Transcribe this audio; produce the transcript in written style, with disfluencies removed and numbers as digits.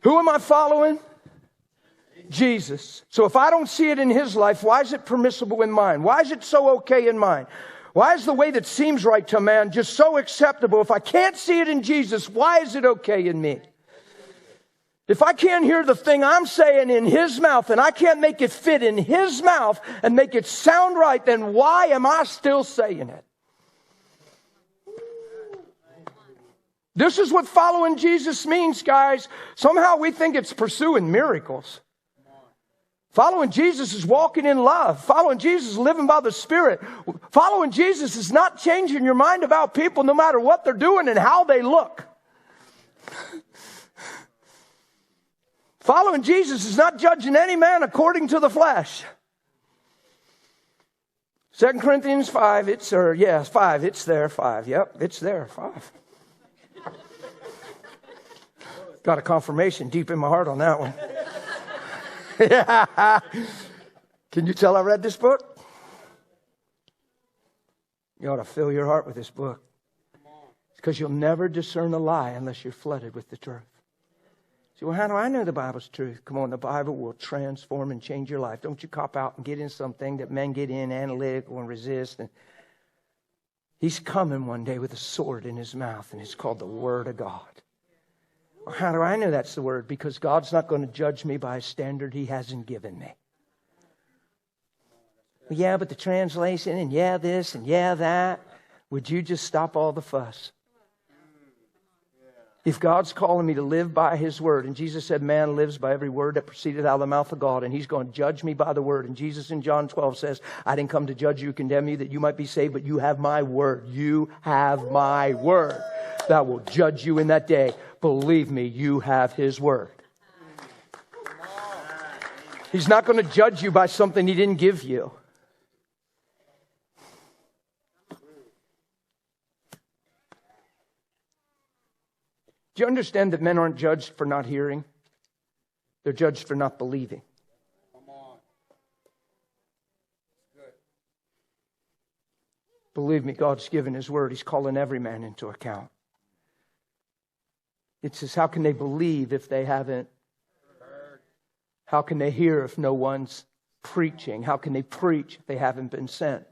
Who am I following? Jesus. So if I don't see it in his life, why is it permissible in mine? Why is it so okay in mine? Why is the way that seems right to a man just so acceptable? If I can't see it in Jesus, why is it okay in me? If I can't hear the thing I'm saying in his mouth and I can't make it fit in his mouth and make it sound right, then why am I still saying it? This is what following Jesus means, guys. Somehow we think it's pursuing miracles. Following Jesus is walking in love. Following Jesus is living by the Spirit. Following Jesus is not changing your mind about people no matter what they're doing and how they look. Following Jesus is not judging any man according to the flesh. 2 Corinthians 5, it's there, 5. Yep, it's there, 5. Got a confirmation deep in my heart on that one. Yeah. Can you tell I read this book? You ought to fill your heart with this book. It's because you'll never discern a lie unless you're flooded with the truth. See, well, how do I know the Bible's truth? Come on, the Bible will transform and change your life. Don't you cop out and get in something that men get in, analytical and resist. And he's coming one day with a sword in his mouth, and it's called the Word of God. Well, how do I know that's the Word? Because God's not going to judge me by a standard he hasn't given me. Well, yeah, but the translation, and yeah, this, and yeah, that. Would you just stop all the fuss? If God's calling me to live by his word, and Jesus said man lives by every word that proceeded out of the mouth of God, and he's going to judge me by the word. And Jesus in John 12 says, I didn't come to judge you, condemn you, that you might be saved, but you have my word. You have my word that will judge you in that day. Believe me, you have his word. He's not going to judge you by something he didn't give you. Do you understand that men aren't judged for not hearing? They're judged for not believing. Come on. Good. Believe me, God's given his word. He's calling every man into account. It says, how can they believe if they haven't heard? How can they hear if no one's preaching? How can they preach if they haven't been sent?